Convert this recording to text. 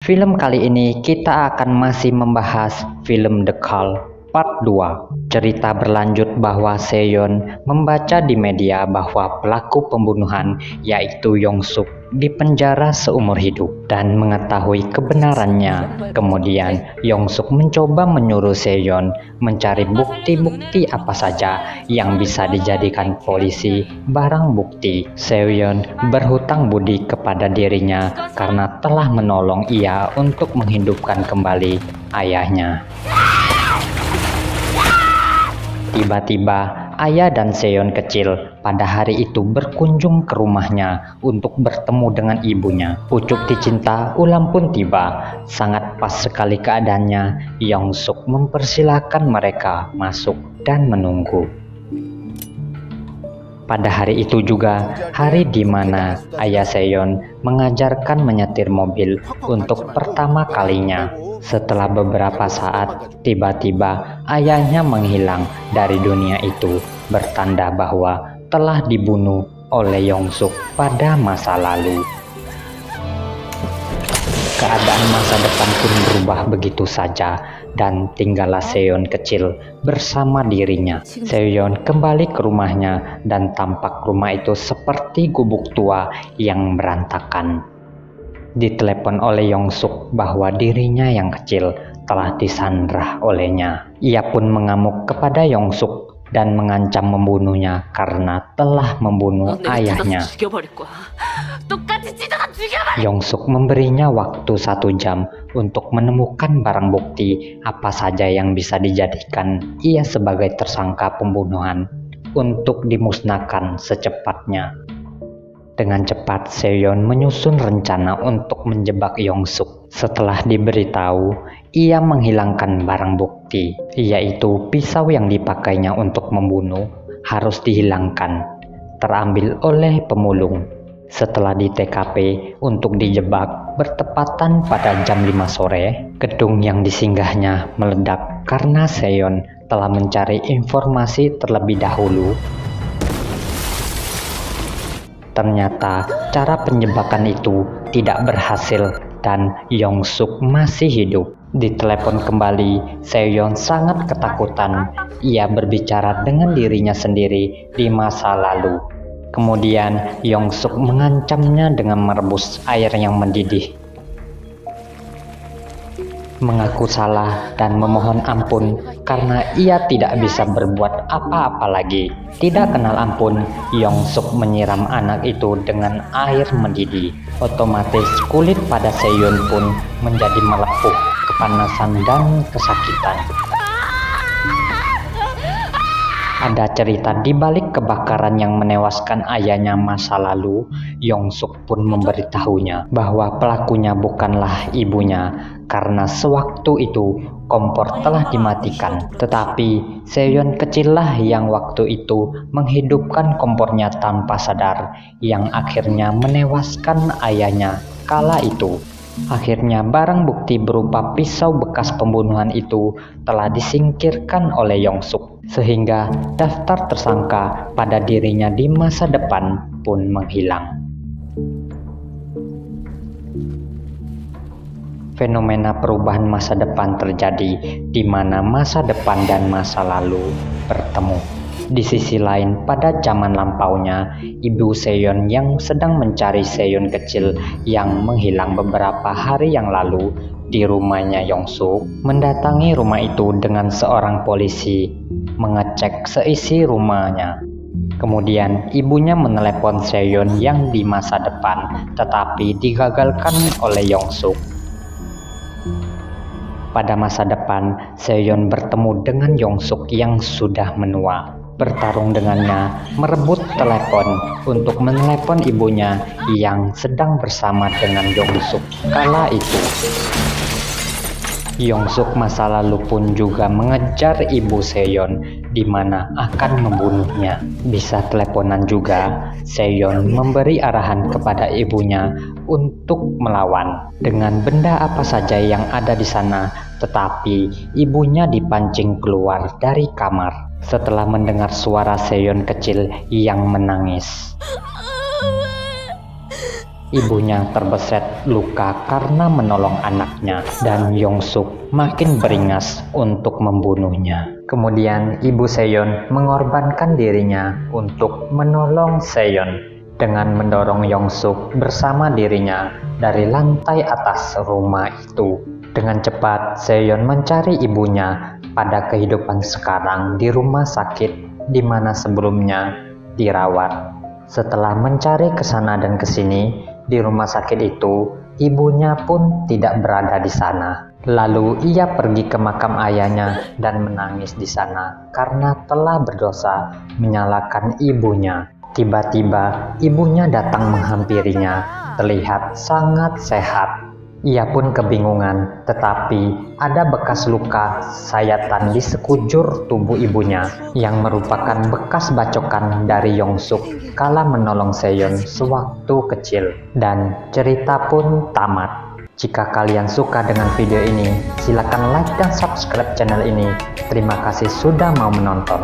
Film kali ini kita akan masih membahas film The Call Part 2. Cerita berlanjut bahwa Seon membaca di media bahwa pelaku pembunuhan yaitu Yong-suk dipenjara seumur hidup dan mengetahui kebenarannya. Kemudian Yong-suk mencoba menyuruh Seon mencari bukti-bukti apa saja yang bisa dijadikan polisi barang bukti. Seon berhutang budi kepada dirinya karena telah menolong ia untuk menghidupkan kembali ayahnya. Tiba-tiba, ayah dan Seon kecil pada hari itu berkunjung ke rumahnya untuk bertemu dengan ibunya. Pucuk dicinta ulang pun tiba. Sangat pas sekali keadaannya. Yong-suk mempersilahkan mereka masuk dan menunggu. Pada hari itu juga, hari di mana ayah Seon mengajarkan menyetir mobil untuk pertama kalinya. Setelah beberapa saat, tiba-tiba ayahnya menghilang dari dunia itu, bertanda bahwa telah dibunuh oleh Yong-suk pada masa lalu. Keadaan masa depan pun berubah begitu saja, dan tinggallah Seon kecil bersama dirinya. Seon kembali ke rumahnya dan tampak rumah itu seperti gubuk tua yang berantakan. Ditelepon oleh Yong-suk bahwa dirinya yang kecil telah disandra olehnya. Ia pun mengamuk kepada Yong-suk dan mengancam membunuhnya karena telah membunuh ayahnya. Yong-suk memberinya waktu 1 jam untuk menemukan barang bukti apa saja yang bisa dijadikan ia sebagai tersangka pembunuhan untuk dimusnahkan secepatnya. Dengan cepat, Seon menyusun rencana untuk menjebak Yong-suk. Setelah diberitahu, ia menghilangkan barang bukti, yaitu pisau yang dipakainya untuk membunuh harus dihilangkan, terambil oleh pemulung. Setelah di TKP untuk dijebak bertepatan pada jam 5 sore, gedung yang disinggahnya meledak karena Seon telah mencari informasi terlebih dahulu. Ternyata cara penjebakan itu tidak berhasil dan Yong-suk masih hidup. Ditelepon kembali, Seon sangat ketakutan. Ia berbicara dengan dirinya sendiri di masa lalu. Kemudian Yong-suk mengancamnya dengan merebus air yang mendidih. Mengaku salah dan memohon ampun karena ia tidak bisa berbuat apa-apa lagi. Tidak kenal ampun, Yong-suk menyiram anak itu dengan air mendidih. Otomatis kulit pada Seon pun menjadi melepuh, kepanasan dan kesakitan. Ada cerita di balik kebakaran yang menewaskan ayahnya masa lalu. Yong-suk pun memberitahunya bahwa pelakunya bukanlah ibunya karena sewaktu itu kompor telah dimatikan. Tetapi Seon kecillah yang waktu itu menghidupkan kompornya tanpa sadar, yang akhirnya menewaskan ayahnya kala itu. Akhirnya barang bukti berupa pisau bekas pembunuhan itu telah disingkirkan oleh Yong-suk, sehingga daftar tersangka pada dirinya di masa depan pun menghilang. Fenomena perubahan masa depan terjadi di mana masa depan dan masa lalu bertemu. Di sisi lain, pada zaman lampaunya, ibu Seon yang sedang mencari Seon kecil yang menghilang beberapa hari yang lalu di rumahnya Yong-suk, mendatangi rumah itu dengan seorang polisi, mengecek seisi rumahnya. Kemudian ibunya menelepon Seon yang di masa depan, tetapi digagalkan oleh Yong-suk. Pada masa depan, Seon bertemu dengan Yong-suk yang sudah menua. Bertarung dengannya, merebut telepon untuk menelepon ibunya yang sedang bersama dengan Yong-suk kala itu. Yong-suk masa lalu pun juga mengejar ibu Seon di mana akan membunuhnya. Bisa teleponan juga, Seon memberi arahan kepada ibunya untuk melawan dengan benda apa saja yang ada di sana, tetapi ibunya dipancing keluar dari kamar setelah mendengar suara Seon kecil yang menangis. Ibunya terbeset luka karena menolong anaknya dan Yong-suk makin beringas untuk membunuhnya. Kemudian ibu Seon mengorbankan dirinya untuk menolong Seon dengan mendorong Yong-suk bersama dirinya dari lantai atas rumah itu. Dengan cepat Seon mencari ibunya pada kehidupan sekarang di rumah sakit di mana sebelumnya dirawat. Setelah mencari ke sana dan ke sini di rumah sakit itu, ibunya pun tidak berada di sana. Lalu ia pergi ke makam ayahnya dan menangis di sana karena telah berdosa menyalahkan ibunya. Tiba-tiba ibunya datang menghampirinya, terlihat sangat sehat. Ia pun kebingungan, tetapi ada bekas luka sayatan di sekujur tubuh ibunya yang merupakan bekas bacokan dari Yong-suk kala menolong Seon sewaktu kecil. Dan cerita pun tamat. Jika kalian suka dengan video ini, silakan like dan subscribe channel ini. Terima kasih sudah mau menonton.